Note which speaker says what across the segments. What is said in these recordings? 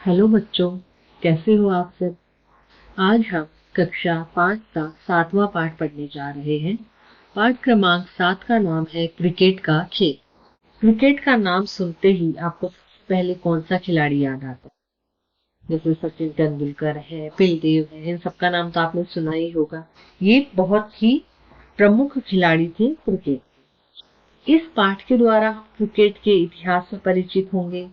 Speaker 1: Hello बच्चों, कैसे हो आप सब। आज हम कक्षा 5 का 7वां पाठ पढ़ने जा रहे हैं। पाठ क्रमांक 7 का नाम है क्रिकेट का खेल। क्रिकेट का नाम सुनते ही आपको पहले कौन सा खिलाड़ी याद आता है? जैसे सचिन तेंदुलकर है, कपिल देव है, इन सबका नाम तो आपने सुना ही होगा। ये बहुत ही प्रमुख खिलाड़ी थे क्रिकेट। इस पाठ के द्वारा हम क्रिकेट के इतिहास से परिचित होंगे।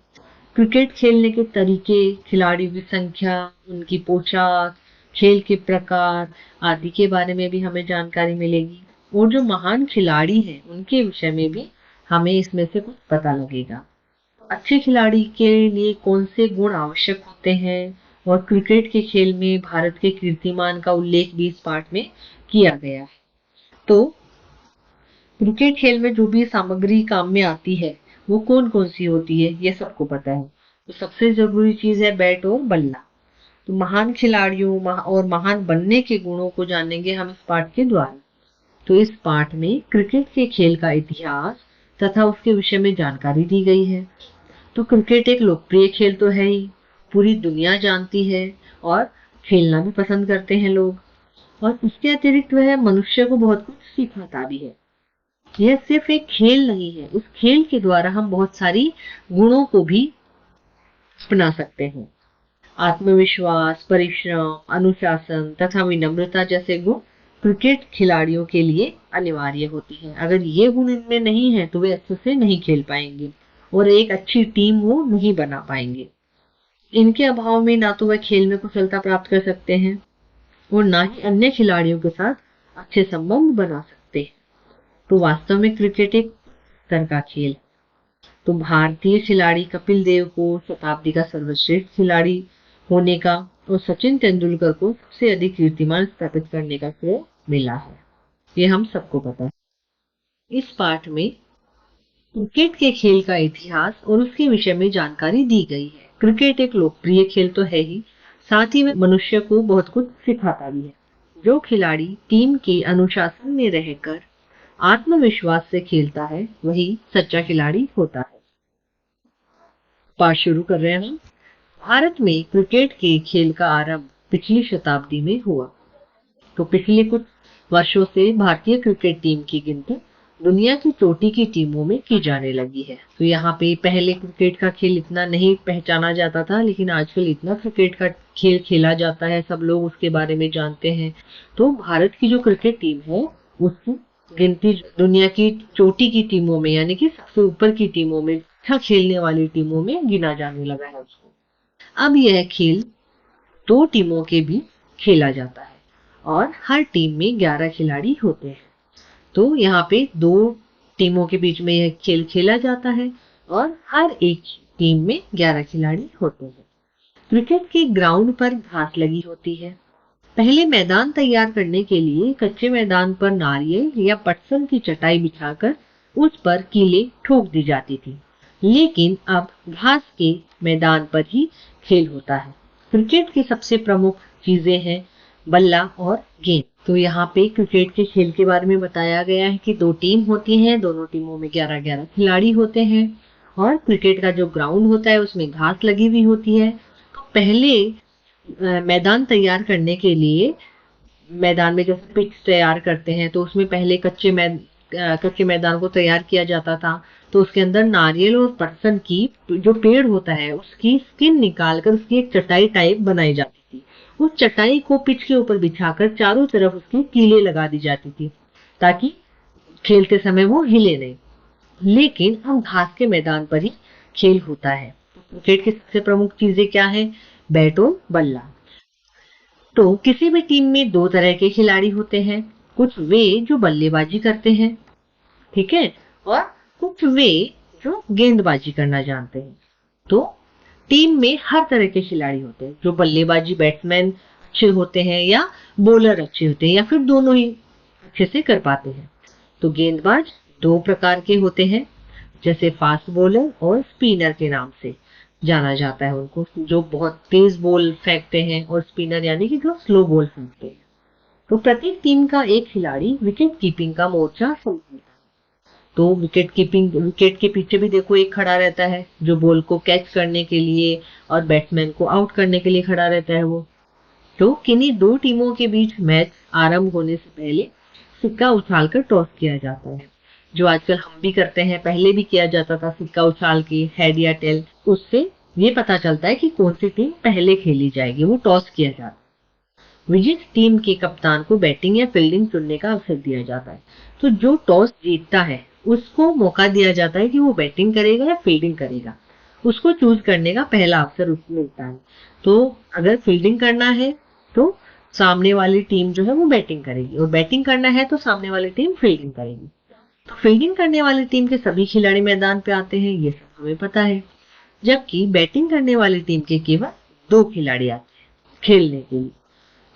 Speaker 1: क्रिकेट खेलने के तरीके, खिलाड़ियों की संख्या, उनकी पोशाक, खेल के प्रकार आदि के बारे में भी हमें जानकारी मिलेगी। और जो महान खिलाड़ी हैं उनके विषय में भी हमें इसमें से कुछ पता लगेगा। अच्छे खिलाड़ी के लिए कौन से गुण आवश्यक होते हैं और क्रिकेट के खेल में भारत के कीर्तिमान का उल्लेख भी इस पाठ में किया गया है। तो क्रिकेट खेल में जो भी सामग्री काम में आती है वो कौन कौन सी होती है ये सबको पता है। तो सबसे जरूरी चीज है बैट और बल्ला। तो महान खिलाड़ियों और महान बनने के गुणों को जानेंगे हम इस पाठ के द्वारा। तो इस पाठ में क्रिकेट के खेल का इतिहास तथा उसके विषय में जानकारी दी गई है। तो क्रिकेट एक लोकप्रिय खेल तो है ही, पूरी दुनिया जानती है और खेलना भी पसंद करते हैं लोग। और उसके अतिरिक्त वह मनुष्य को बहुत कुछ सिखाता भी है। यह सिर्फ एक खेल नहीं है, उस खेल के द्वारा हम बहुत सारी गुणों को भी अपना सकते हैं। आत्मविश्वास, परिश्रम, अनुशासन तथा विनम्रता जैसे गुण क्रिकेट खिलाड़ियों के लिए अनिवार्य होती हैं। अगर ये गुण इनमें नहीं है तो वे अच्छे से नहीं खेल पाएंगे और एक अच्छी टीम वो नहीं बना पाएंगे। इनके अभाव में ना तो वह खेल में कुशलता प्राप्त कर सकते हैं और ना ही अन्य खिलाड़ियों के साथ अच्छे संबंध बना सकते हैं। तो वास्तव में क्रिकेट एक तरह का खेल है। तो भारतीय खिलाड़ी कपिल देव को शताब्दी का सर्वश्रेष्ठ खिलाड़ी होने का और सचिन तेंदुलकर को सबसे अधिक कीर्तिमान स्थापित करने का श्रेय मिला है। ये हम सबको पता है। इस पाठ में क्रिकेट के खेल का इतिहास और उसके विषय में जानकारी दी गई है। क्रिकेट एक लोकप्रिय खेल तो है ही, साथ ही में मनुष्य को बहुत कुछ सिखाता भी है। जो खिलाड़ी टीम के अनुशासन में रहकर आत्मविश्वास से खेलता है वही सच्चा खिलाड़ी होता है। पाठ शुरू कर रहे हैं हम। भारत में क्रिकेट के खेल का आरंभ पिछली शताब्दी में हुआ। तो पिछले कुछ वर्षों से भारतीय क्रिकेट टीम की गिनती दुनिया की चोटी की टीमों में की जाने लगी है। तो यहाँ पे पहले क्रिकेट का खेल इतना नहीं पहचाना जाता था, लेकिन आजकल इतना क्रिकेट का खेल खेला जाता है, सब लोग उसके बारे में जानते हैं। तो भारत की जो क्रिकेट टीम है उसकी गिनती दुनिया की चोटी की टीमों में, यानी कि सबसे ऊपर की टीमों में, अच्छा खेलने वाली टीमों में गिना जाने लगा है उसको। अब यह खेल 2 टीमों के भी खेला जाता है और हर टीम में 11 खिलाड़ी होते हैं। तो यहाँ पे 2 टीमों के बीच में यह खेल खेला जाता है और हर एक टीम में 11 खिलाड़ी होते हैं। क्रिकेट के ग्राउंड पर घास लगी होती है। पहले मैदान तैयार करने के लिए कच्चे मैदान पर नारियल या पटसन की चटाई बिछाकर उस पर कीले ठोक दी जाती थी, लेकिन अब घास के मैदान पर ही खेल होता है। क्रिकेट की सबसे प्रमुख चीजें हैं बल्ला और गेंद। तो यहाँ पे क्रिकेट के खेल के बारे में बताया गया है कि 2 टीम होती हैं, दोनों टीमों में 11-11 खिलाड़ी होते हैं और क्रिकेट का जो ग्राउंड होता है उसमें घास लगी हुई होती है। तो पहले मैदान तैयार करने के लिए मैदान में जैसे पिच तैयार करते हैं तो उसमें पहले कच्चे मैदान को तैयार किया जाता था। तो उसके अंदर नारियल और पटसन की जो पेड़ होता है उसकी स्किन निकालकर उसकी एक चटाई टाइप बनाई जाती थी। उस चटाई को पिच के ऊपर बिछाकर चारों तरफ उसकी कीले लगा दी जाती थी ताकि खेलते समय वो हिले नहीं। लेकिन अब घास के मैदान पर ही खेल होता है। क्रिकेट की सबसे प्रमुख चीजें क्या है? बैट और बल्ला। तो किसी भी टीम में 2 तरह के खिलाड़ी होते हैं। कुछ वे जो बल्लेबाजी करते हैं, ठीक है, और कुछ वे जो गेंदबाजी करना जानते हैं। तो टीम में हर तरह के खिलाड़ी होते हैं। जो बल्लेबाजी बैट्समैन अच्छे होते हैं या बॉलर अच्छे होते हैं या फिर दोनों ही अच्छे से कर पाते हैं। तो गेंदबाज 2 प्रकार के होते हैं, जैसे फास्ट बॉलर और स्पिनर के नाम से जाना जाता है उनको, जो बहुत तेज बॉल फेंकते हैं, और स्पिनर यानी कि जो स्लो बॉल फेंकते हैं। तो प्रत्येक टीम का एक खिलाड़ी विकेट कीपिंग का मोर्चा संभालता है। तो विकेट के पीछे भी देखो एक खड़ा रहता है जो बॉल को कैच करने के लिए और बैट्समैन को आउट करने के लिए खड़ा रहता है वो। तो किन्हीं दो टीमों के बीच मैच आरंभ होने से पहले सिक्का उछालकर टॉस किया जाता है, जो आजकल हम भी करते हैं, पहले भी किया जाता था। सिक्का उछाल के हेड या टेल, उससे ये पता चलता है कि कौन सी टीम पहले खेली जाएगी, वो टॉस किया जाता है। विजेत टीम के कप्तान को बैटिंग या फील्डिंग चुनने का अवसर दिया जाता है। तो जो टॉस जीतता है उसको मौका दिया जाता है कि वो बैटिंग करेगा या फील्डिंग करेगा, उसको चूज करने का पहला अवसर उसको मिलता है। तो अगर फील्डिंग करना है तो सामने वाली टीम जो है वो बैटिंग करेगी, और बैटिंग करना है तो सामने वाली टीम फील्डिंग करेगी। तो फील्डिंग करने वाली टीम के सभी खिलाड़ी मैदान पे आते हैं, ये सब हमें पता है, जबकि बैटिंग करने वाली टीम के केवल 2 खिलाड़ी आते हैं खेलने के लिए।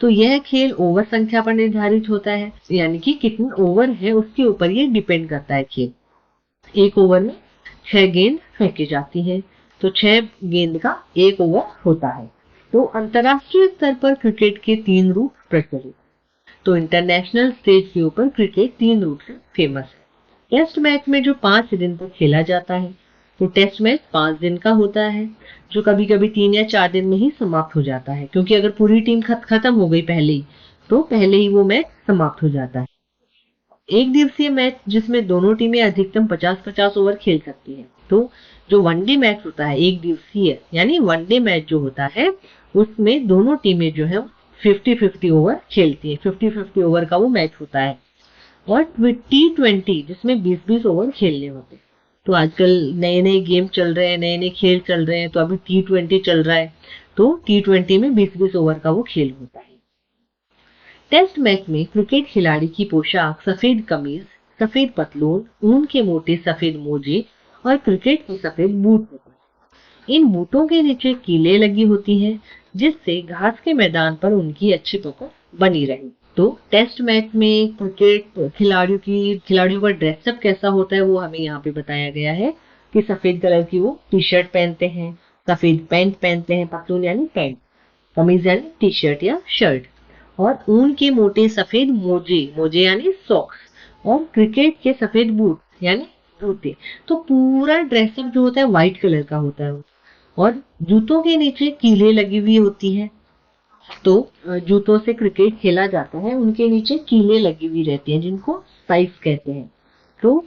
Speaker 1: तो यह खेल ओवर संख्या पर निर्धारित होता है, यानी कि कितने ओवर है उसके ऊपर ये डिपेंड करता है खेल। एक ओवर में 6 गेंद फेंकी जाती है, तो 6 गेंद का 1 ओवर होता है। तो अंतरराष्ट्रीय स्तर पर क्रिकेट के 3 रूप प्रचलित। तो इंटरनेशनल स्टेज के ऊपर क्रिकेट 3 रूप से फेमस है। टेस्ट मैच में जो 5 दिन तक खेला जाता है, तो टेस्ट मैच 5 दिन का होता है, जो कभी कभी 3 या 4 दिन में ही समाप्त हो जाता है, क्योंकि अगर पूरी टीम खत्म हो गई पहले ही, तो पहले ही वो मैच समाप्त हो जाता है। एक दिवसीय मैच जिसमें दोनों टीमें अधिकतम 50-50 ओवर खेल सकती हैं। तो जो वनडे मैच होता है, एक दिवसीय यानी वनडे मैच जो होता है, उसमें दोनों टीमें जो है 50-50 ओवर खेलती है, 50-50 ओवर का वो मैच होता है। और T20 जिसमें 20-20 ओवर खेलने होते हैं। तो आजकल नए नए गेम चल रहे हैं, नए नए खेल चल रहे हैं, तो अभी T20 चल रहा है, तो T20 में 20-20 ओवर का वो खेल होता है। टेस्ट मैच में क्रिकेट खिलाड़ी की पोशाक सफेद कमीज, सफेद पतलून, ऊन के मोटे सफेद मोजे और क्रिकेट के सफेद बूट होते हैं। इन बूटों के नीचे कीलें लगी होती हैं, जिससे घास के मैदान पर उनकी अच्छी पकड़ बनी रहे। तो टेस्ट मैच में क्रिकेट खिलाड़ियों का ड्रेसअप कैसा होता है वो हमें यहाँ पे बताया गया है कि सफेद कलर की वो टी शर्ट पहनते हैं, सफेद पैंट पहनते हैं, पतलून यानी पैंट, कमीज यानी टी शर्ट या शर्ट, और ऊन के मोटे सफेद मोजे यानी सॉक्स, और क्रिकेट के सफेद बूट यानी जूते। तो पूरा ड्रेसअप जो होता है व्हाइट कलर का होता है, और जूतों के नीचे कीलें लगी हुई होती है। तो जूतों से क्रिकेट खेला जाता है, उनके नीचे कीलें लगी हुई रहती हैं, जिनको स्पाइक्स कहते हैं। तो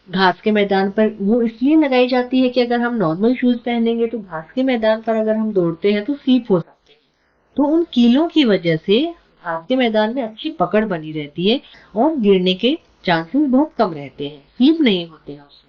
Speaker 1: घास के मैदान पर वो इसलिए लगाई जाती है कि अगर हम नॉर्मल शूज पहनेंगे तो घास के मैदान पर अगर हम दौड़ते हैं तो स्लिप हो सकते हैं। तो उन कीलों की वजह से घास के मैदान में अच्छी पकड़ बनी रहती है और गिरने के चांसेस बहुत कम रहते हैं, स्लिप नहीं होते हैं उसमें।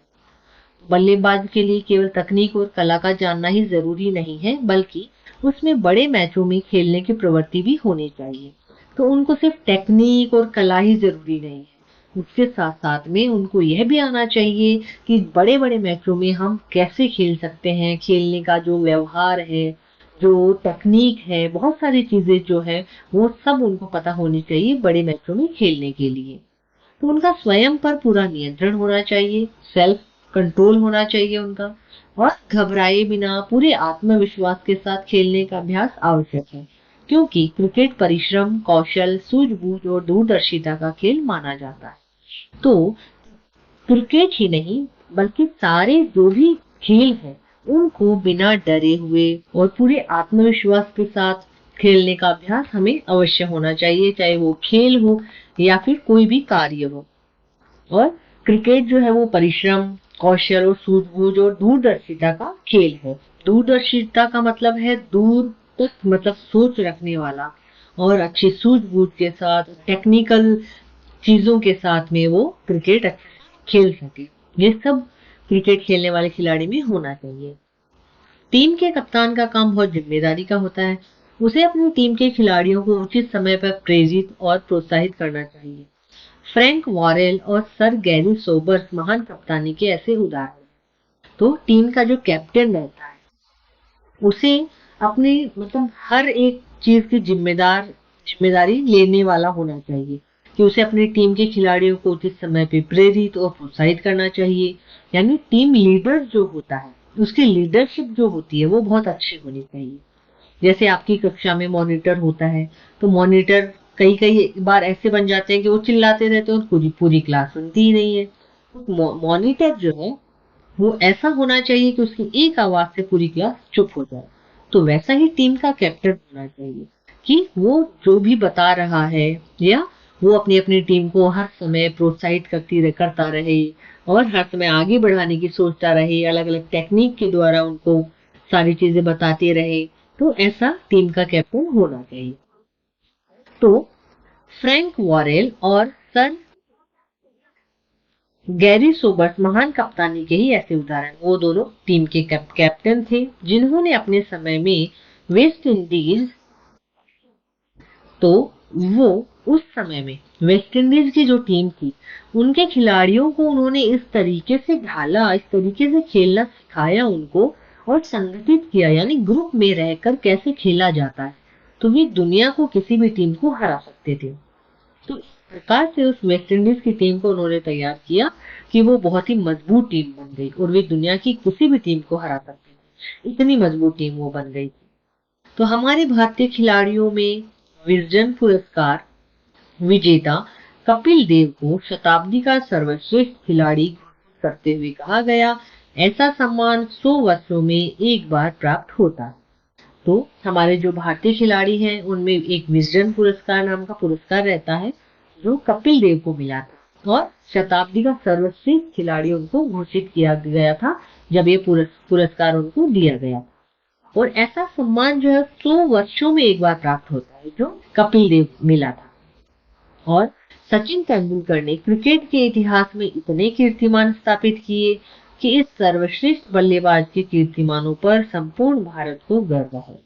Speaker 1: बल्लेबाज के लिए केवल तकनीक और कला का जानना ही जरूरी नहीं है, बल्कि उसमें बड़े मैचों में खेलने की प्रवृत्ति भी होनी चाहिए। तो उनको सिर्फ टेक्निक और कला ही जरूरी नहीं है, उसके साथ साथ में उनको यह भी आना चाहिए कि बड़े बड़े मैचों में हम कैसे खेल सकते हैं, खेलने का जो व्यवहार है, जो टेक्निक है, बहुत सारी चीजें जो है वो सब उनको पता होनी चाहिए बड़े मैचों में खेलने के लिए। तो उनका स्वयं पर पूरा नियंत्रण होना चाहिए, सेल्फ कंट्रोल होना चाहिए उनका, और घबराए बिना पूरे आत्मविश्वास के साथ खेलने का अभ्यास आवश्यक है, क्योंकि क्रिकेट परिश्रम, कौशल, सूझबूझ और दूरदर्शिता का खेल माना जाता है। तो क्रिकेट ही नहीं बल्कि सारे जो भी खेल हैं उनको बिना डरे हुए और पूरे आत्मविश्वास के साथ खेलने का अभ्यास हमें अवश्य होना चाहिए, चाहे वो खेल हो या फिर कोई भी कार्य हो। और क्रिकेट जो है वो परिश्रम, कौशल और सूझबूझ और दूरदर्शिता का खेल है। दूरदर्शिता का मतलब है दूर तक, मतलब सोच रखने वाला, और अच्छी सूझबूझ के साथ टेक्निकल चीजों के साथ में वो क्रिकेट खेल सके। ये सब क्रिकेट खेलने वाले खिलाड़ी में होना चाहिए। टीम के कप्तान का काम बहुत जिम्मेदारी का होता है, उसे अपनी टीम के खिलाड़ियों को उचित समय पर प्रेरित और प्रोत्साहित करना चाहिए। फ्रैंक वॉरेल और सर गैरी सोबर्स महान कप्तानी के ऐसे उदाहरण हैं। तो टीम का जो कैप्टन रहता है उसे अपने मतलब हर एक चीज की जिम्मेदारी लेने वाला होना चाहिए, कि उसे अपनी टीम के खिलाड़ियों को उचित समय पे प्रेरित और प्रोत्साहित करना चाहिए। यानी टीम लीडर जो होता है उसकी लीडरशिप जो होती है वो बहुत अच्छी होनी चाहिए। जैसे आपकी कक्षा में मॉनिटर होता है, तो मॉनिटर कई बार ऐसे बन जाते हैं कि वो चिल्लाते रहते हैं और पूरी क्लास सुनती ही नहीं है। मॉनिटर जो है वो ऐसा होना चाहिए कि उसकी एक आवाज से पूरी क्लास चुप हो जाए। तो वैसा ही टीम का कैप्टन होना चाहिए कि वो जो भी बता रहा है या वो अपनी अपनी टीम को हर समय प्रोत्साहित करता रहे और हर समय आगे बढ़ाने की सोचता रहे, अलग अलग टेक्निक के द्वारा उनको सारी चीजें बताते रहे। तो ऐसा टीम का कैप्टन होना चाहिए। तो फ्रैंक वॉरेल और सर गैरी सोबर्स महान कप्तानी के ही ऐसे उदाहरण। वो दोनों टीम के कैप्टन थे जिन्होंने अपने समय में वेस्ट इंडीज, तो वो उस समय में वेस्ट इंडीज की जो टीम थी उनके खिलाड़ियों को उन्होंने इस तरीके से ढाला, इस तरीके से खेलना सिखाया उनको और संगठित किया, यानी ग्रुप में रहकर कैसे खेला जाता है तो वे दुनिया को किसी भी टीम को हरा सकते थे। तो इस प्रकार से उस वेस्ट इंडीज की टीम को उन्होंने तैयार किया कि वो बहुत ही मजबूत टीम बन गई और वे दुनिया की किसी भी टीम को हरा सकते थे, इतनी मजबूत टीम वो बन गई थी। तो हमारे भारतीय खिलाड़ियों में विजडन पुरस्कार विजेता कपिल देव को शताब्दी का सर्वश्रेष्ठ खिलाड़ी करते हुए कहा गया। ऐसा सम्मान 100 वर्षों में एक बार प्राप्त होता है। तो हमारे जो भारतीय खिलाड़ी हैं उनमें एक विजडन पुरस्कार नाम का पुरस्कार रहता है जो कपिल देव को मिला था और शताब्दी का सर्वश्रेष्ठ खिलाड़ी उनको घोषित किया गया था जब ये पुरस्कार उनको दिया गया। और ऐसा सम्मान जो है 100 वर्षों में एक बार प्राप्त होता है जो कपिल देव मिला था। और सचिन तेंदुलकर ने क्रिकेट के इतिहास में इतने कीर्तिमान स्थापित किए कि इस सर्वश्रेष्ठ बल्लेबाज के कीर्तिमानों पर संपूर्ण भारत को गर्व है।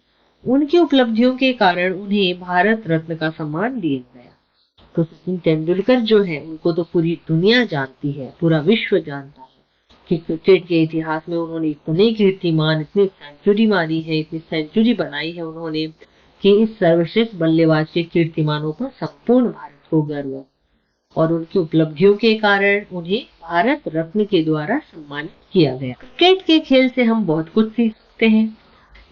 Speaker 1: उनकी उपलब्धियों के कारण उन्हें भारत रत्न का सम्मान दिया गया। तो सचिन तेंदुलकर जो है उनको तो पूरी दुनिया जानती है, पूरा विश्व जानता है कि क्रिकेट के इतिहास में उन्होंने इतने कीर्तिमान, इतनी सेंचुरी मारी है, इतनी सेंचुरी बनाई है उन्होंने कि इस सर्वश्रेष्ठ बल्लेबाज के कीर्तिमानों पर संपूर्ण भारत को गर्व है और उनकी उपलब्धियों के कारण उन्हें भारत रत्न के द्वारा सम्मानित किया गया। क्रिकेट के खेल से हम बहुत कुछ सीख सकते हैं।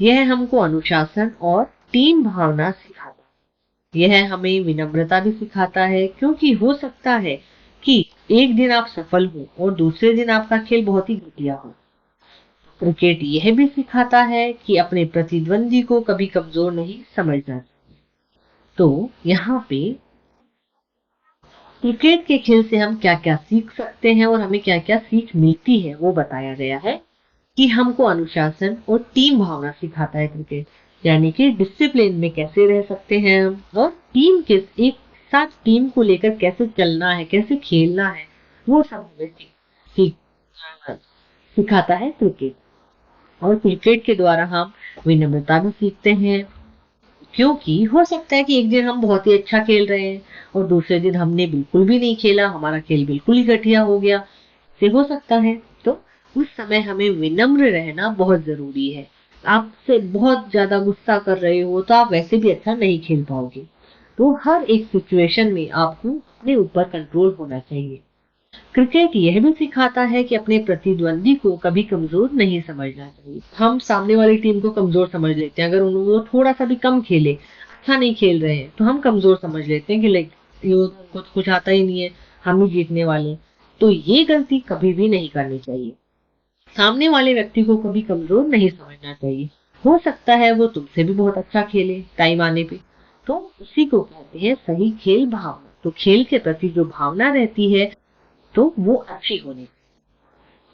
Speaker 1: यह हमको अनुशासन और टीम भावना सिखाता है। यह हमें विनम्रता भी सिखाता है क्योंकि हो सकता है कि एक दिन आप सफल हो और दूसरे दिन आपका खेल बहुत ही घटिया हो। क्रिकेट यह भी सिखाता है कि अपने प्रतिद्वंदी को कभी कमजोर नहीं समझना। तो यहाँ पे क्रिकेट के खेल से हम क्या क्या सीख सकते हैं और हमें क्या क्या सीख मिलती है वो बताया गया है कि हमको अनुशासन और टीम भावना सिखाता है क्रिकेट, यानी कि डिसिप्लिन में कैसे रह सकते हैं हम और टीम के एक साथ टीम को लेकर कैसे चलना है, कैसे खेलना है, वो सब हमें सिखाता है क्रिकेट। और क्रिकेट के द्वारा हम विनम्रता भी सीखते हैं क्योंकि हो सकता है कि एक दिन हम बहुत ही अच्छा खेल रहे हैं और दूसरे दिन हमने बिल्कुल भी नहीं खेला, हमारा खेल बिल्कुल ही घटिया हो गया, से हो सकता है। तो उस समय हमें विनम्र रहना बहुत जरूरी है। आपसे बहुत ज्यादा गुस्सा कर रहे हो तो आप वैसे भी अच्छा नहीं खेल पाओगे। तो हर एक सिचुएशन में आपको अपने ऊपर कंट्रोल होना चाहिए। क्रिकेट यह भी सिखाता है कि अपने प्रतिद्वंदी को कभी कमजोर नहीं समझना चाहिए। हम सामने वाली टीम को कमजोर समझ लेते हैं, अगर वो थोड़ा सा भी कम खेले, अच्छा नहीं खेल रहे हैं तो हम कमजोर समझ लेते हैं कि लाइक ये कुछ आता ही नहीं है, हम ही जीतने वाले। तो ये गलती कभी भी नहीं करनी चाहिए। सामने वाले व्यक्ति को कभी कमजोर नहीं समझना चाहिए। हो सकता है वो तुमसे भी बहुत अच्छा खेले टाइम आने पे, तो उसी को कहते हैं सही खेल भावना। तो खेल के प्रति जो भावना रहती है तो वो अच्छी होनी।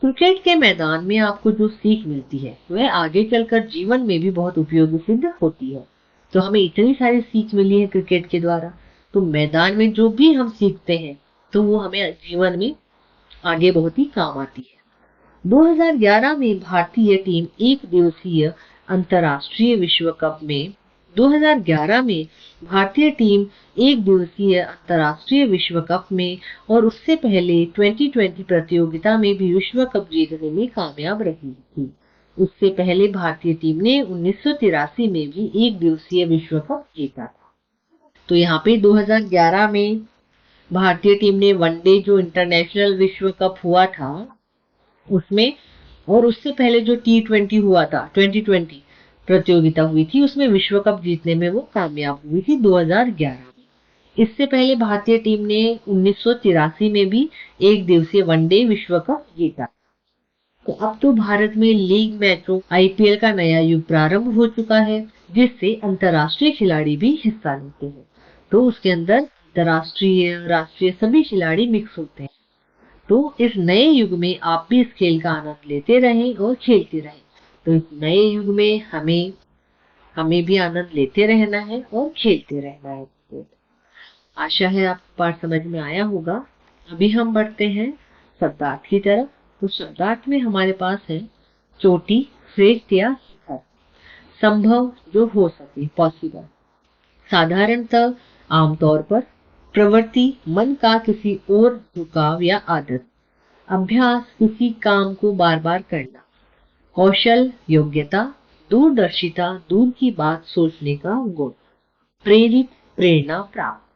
Speaker 1: क्रिकेट के मैदान में आपको जो सीख मिलती है वह आगे चलकर जीवन में भी बहुत उपयोगी सिद्ध होती है। तो हमें इतनी सारी सीख मिली है क्रिकेट के द्वारा, तो मैदान में जो भी हम सीखते हैं तो वो हमें जीवन में आगे बहुत ही काम आती है। 2011 में भारतीय टीम एक दिवसीय अंतर्राष्ट्रीय विश्व कप में 2011 में भारतीय टीम एक दिवसीय अंतर्राष्ट्रीय विश्व कप में और उससे पहले 2020 प्रतियोगिता में भी विश्व कप जीतने में कामयाब रही थी। उससे पहले भारतीय टीम ने 1983 में भी एक दिवसीय विश्व कप जीता था। तो यहाँ पे 2011 में भारतीय टीम ने वनडे जो इंटरनेशनल विश्व कप हुआ था उसमें, और उससे पहले जो T20 हुआ था 2020 प्रतियोगिता हुई थी उसमें विश्व कप जीतने में वो कामयाब हुई थी 2011 में। इससे पहले भारतीय टीम ने 1983 में भी एक दिवसीय वनडे विश्व कप जीता। तो अब तो भारत में लीग मैचों आईपीएल का नया युग प्रारंभ हो चुका है, जिससे अंतर्राष्ट्रीय खिलाड़ी भी हिस्सा लेते हैं। तो उसके अंदर अंतर्राष्ट्रीय राष्ट्रीय सभी खिलाड़ी मिक्स होते हैं। तो इस नए युग में आप भी इस खेल का आनंद लेते रहें और खेलते रहें। तो इस नए युग में हमें भी आनंद लेते रहना है और खेलते रहना है। आशा है आपको पाठ समझ में आया होगा। अभी हम बढ़ते हैं शब्दार्थ की तरफ। तो शब्दार्थ में हमारे पास है चोटी, श्रेष्ठ या शिखर, संभव जो हो सके, पॉसिबल, साधारणतः, आमतौर पर, प्रवृत्ति, मन का किसी और झुकाव या आदत, अभ्यास, किसी काम को बार बार करना, कौशल, योग्यता, दूरदर्शिता, दूर की बात सोचने का गुण, प्रेरित, प्रेरणा प्राप्त,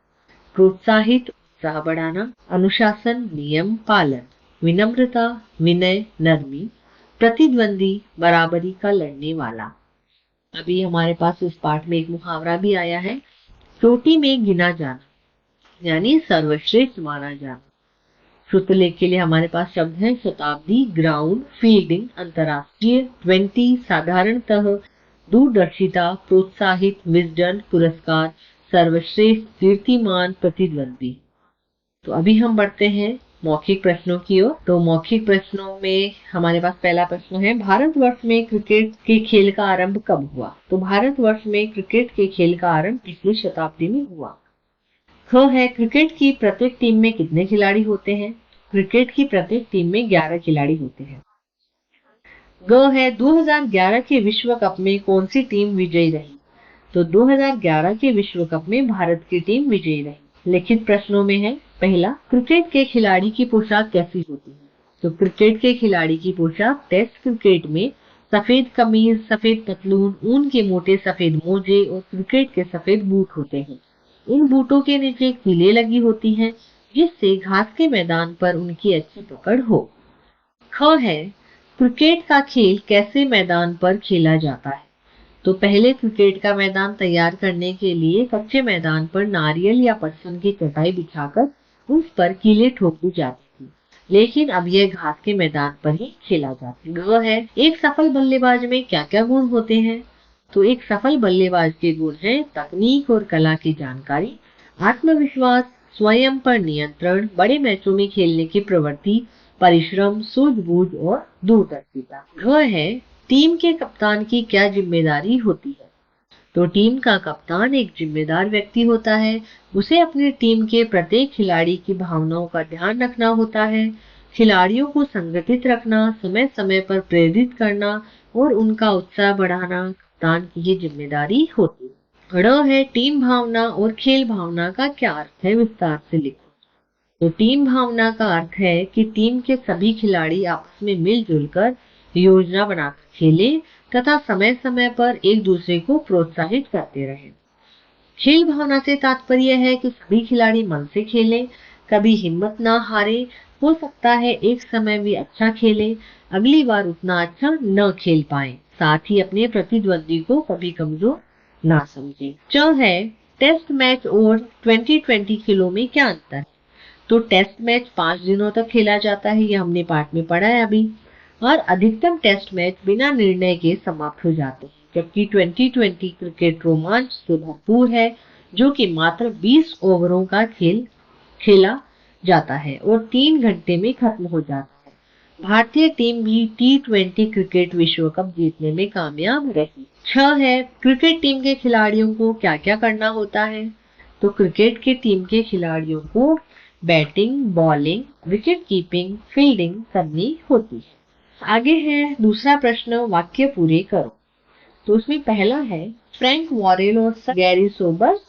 Speaker 1: प्रोत्साहित, उत्साह बढ़ाना, अनुशासन, नियम पालन, विनम्रता, विनय, नरमी, प्रतिद्वंदी, बराबरी का लड़ने वाला। अभी हमारे पास इस पाठ में एक मुहावरा भी आया है, चोटी में गिना जाना, यानी सर्वश्रेष्ठ माना जाना। श्रुतलेख के लिए हमारे पास शब्द है शताब्दी, ग्राउंड, फील्डिंग, अंतरराष्ट्रीय, 20, साधारणतः, दूरदर्शिता, प्रोत्साहित, विजडन, पुरस्कार, सर्वश्रेष्ठ, कीर्तिमान, प्रतिद्वंदी। तो अभी हम बढ़ते हैं मौखिक प्रश्नों की ओर। तो मौखिक प्रश्नों में हमारे पास पहला प्रश्न है, भारतवर्ष में क्रिकेट के खेल का आरंभ कब हुआ? तो भारतवर्ष में क्रिकेट के खेल का आरंभ पिछली शताब्दी में हुआ। ख है, क्रिकेट की प्रत्येक टीम में कितने खिलाड़ी होते हैं? क्रिकेट की प्रत्येक टीम में 11 खिलाड़ी होते हैं। ग है, 2011 के विश्व कप में कौन सी टीम विजयी रही? तो 2011 के विश्व कप में भारत की टीम विजयी रही। लिखित प्रश्नों में है, पहला, क्रिकेट के खिलाड़ी की पोशाक कैसी होती है? तो क्रिकेट के खिलाड़ी की पोशाक टेस्ट क्रिकेट में सफेद कमीज, सफेद पतलून, ऊन के मोटे सफेद मोजे और क्रिकेट के सफेद बूट होते हैं। इन बूटों के नीचे कीलें लगी होती हैं, जिससे घास के मैदान पर उनकी अच्छी पकड़ हो। ख है, क्रिकेट का खेल कैसे मैदान पर खेला जाता है? तो पहले क्रिकेट का मैदान तैयार करने के लिए कच्चे मैदान पर नारियल या पटसन की चटाई बिछाकर उस पर कीलें ठोक दी जाती थी, लेकिन अब यह घास के मैदान पर ही खेला जाता है। वह है, एक सफल बल्लेबाज में क्या क्या गुण होते हैं? तो एक सफल बल्लेबाज के गुण हैं तकनीक और कला की जानकारी, आत्मविश्वास, स्वयं पर नियंत्रण, बड़े मैचों में खेलने की प्रवृत्ति, परिश्रम, सूझबूझ और दूरदर्शिता। वह है, टीम के कप्तान की क्या जिम्मेदारी होती है? तो टीम का कप्तान एक जिम्मेदार व्यक्ति होता है। उसे अपनी टीम के प्रत्येक खिलाड़ी की भावनाओं का ध्यान रखना होता है, खिलाड़ियों को संगठित रखना, समय समय पर प्रेरित करना और उनका उत्साह बढ़ाना कप्तान की ये जिम्मेदारी होती है। ड़ है, टीम भावना और खेल भावना का क्या अर्थ है? विस्तार से लिखो। तो टीम भावना का अर्थ है कि टीम के सभी खिलाड़ी आपस में मिलजुल कर योजना बनाकर खेले तथा समय समय पर एक दूसरे को प्रोत्साहित करते रहे। खेल भावना से तात्पर्य है कि सभी खिलाड़ी मन से खेलें, कभी हिम्मत ना हारे, हो सकता है एक समय भी अच्छा खेले, अगली बार उतना अच्छा न खेल पाए, साथ ही अपने प्रतिद्वंदी को कभी कमजोर ना समझे। च है, टेस्ट मैच और 2020 खेलों में क्या अंतर है? तो टेस्ट मैच 5 दिनों तक खेला जाता है, ये हमने पाठ में पढ़ा है अभी, और अधिकतम टेस्ट मैच बिना निर्णय के समाप्त हो जाते हैं, जबकि 2020 क्रिकेट रोमांच से भरपूर है, जो कि मात्र 20 ओवरों का खेल खेला जाता है और 3 घंटे में खत्म हो जाता है। भारतीय टीम भी T20 क्रिकेट विश्व कप जीतने में कामयाब रही। 6 है, क्रिकेट टीम के खिलाड़ियों को क्या क्या करना होता है? तो क्रिकेट के टीम के खिलाड़ियों को batting, bowling, wicket keeping, fielding करनी होती है। आगे है दूसरा प्रश्न, वाक्य पूरे करो। तो उसमें पहला है, फ्रैंक वॉरेल और सर गैरी सोबर्स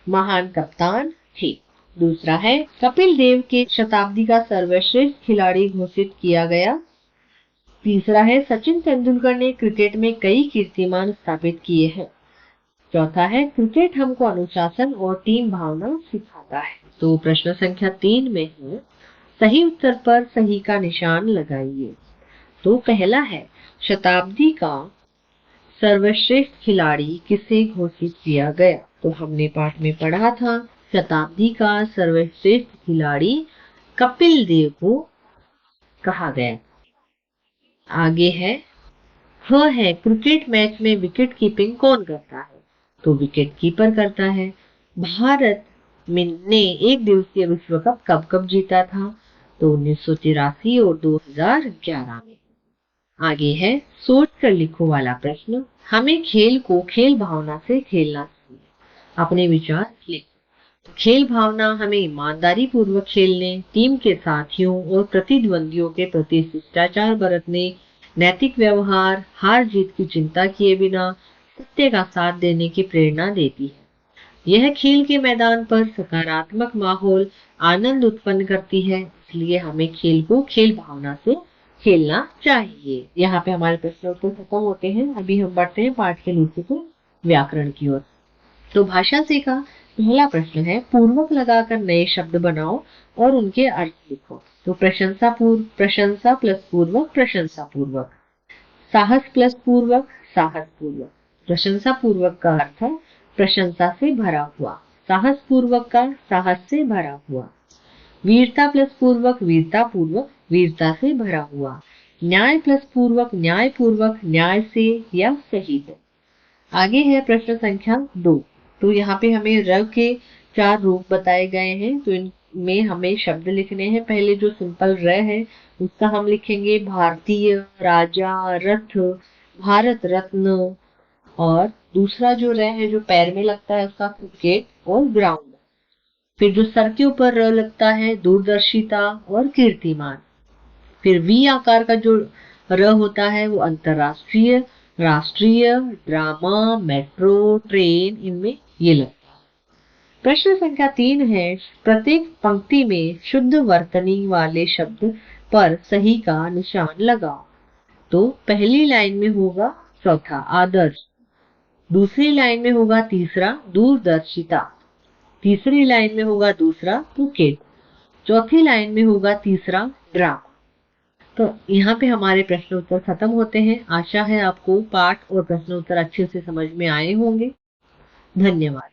Speaker 1: महान कप्तान थे। दूसरा है, कपिल देव के शताब्दी का सर्वश्रेष्ठ खिलाड़ी घोषित किया गया। तीसरा है, सचिन तेंदुलकर ने क्रिकेट में कई कीर्तिमान स्थापित किए हैं। चौथा है, क्रिकेट हमको अनुशासन और टीम भावना सिखाता है। तो प्रश्न संख्या 3 में है, सही उत्तर पर सही का निशान लगाइए। तो पहला है, शताब्दी का सर्वश्रेष्ठ खिलाड़ी किसे घोषित किया गया? तो हमने पाठ में पढ़ा था शताब्दी का सर्वश्रेष्ठ खिलाड़ी कपिल देव को कहा गया। आगे है, वह है क्रिकेट मैच में विकेट कीपिंग कौन करता है? तो विकेट कीपर करता है। भारत ने एक दिवसीय विश्व कप कब कब जीता था? तो 1983 और 2011 में। आगे है, सोच कर लिखो वाला प्रश्न। हमें खेल को खेल भावना से खेलना चाहिए। अपने विचार लिख। खेल भावना हमें ईमानदारी पूर्वक खेलने, टीम के साथियों और प्रतिद्वंदियों के प्रति शिष्टाचार बरतने, नैतिक व्यवहार, हार जीत की चिंता किए बिना सत्य का साथ देने की प्रेरणा देती है। यह खेल के मैदान पर सकारात्मक माहौल, आनंद उत्पन्न करती है। इसलिए हमें खेल को खेल भावना से खेलना चाहिए। यहाँ पे हमारे प्रश्न उत्तर खत्म होते हैं। अभी हम बढ़ते हैं पाठ के नीचे के व्याकरण की ओर। तो भाषा से का पहला प्रश्न है, पूर्वक लगाकर नए शब्द बनाओ और उनके अर्थ लिखो। तो प्रशंसा प्लस पूर्वक प्रशंसा पूर्वक, साहस प्लस पूर्वक साहस पूर्वक। प्रशंसा पूर्वक का अर्थ है प्रशंसा से भरा हुआ, साहस पूर्वक का साहस से भरा हुआ। वीरता प्लस पूर्वक वीरता पूर्वक, वीरता से भरा हुआ। न्याय प्लस पूर्वक न्याय पूर्वक, न्याय से या सही से। आगे है प्रश्न संख्या 2। तो यहाँ पे हमें र के 4 रूप बताए गए हैं। तो इनमें हमें शब्द लिखने हैं। पहले जो सिंपल र है उसका हम लिखेंगे भारतीय, राजा, रथ, भारत रत्न। और दूसरा जो र है जो पैर में लगता है उसका क्रिकेट और ग्राउंड। फिर जो सर के ऊपर र लगता है दूरदर्शिता और कीर्तिमान। फिर वी आकार का जो र होता है वो अंतरराष्ट्रीय, राष्ट्रीय, ड्रामा, मेट्रो, ट्रेन, इनमें ये लगता है। प्रश्न संख्या 3 है, प्रत्येक पंक्ति में शुद्ध वर्तनी वाले शब्द पर सही का निशान लगाओ। तो पहली लाइन में होगा चौथा आदर्श, दूसरी लाइन में होगा तीसरा दूरदर्शिता, तीसरी लाइन में होगा दूसरा क्रिकेट, चौथी लाइन में होगा तीसरा ड्रामा। तो यहाँ पे हमारे प्रश्न उत्तर खत्म होते हैं। आशा है आपको पाठ और प्रश्न उत्तर अच्छे से समझ में आए होंगे। धन्यवाद।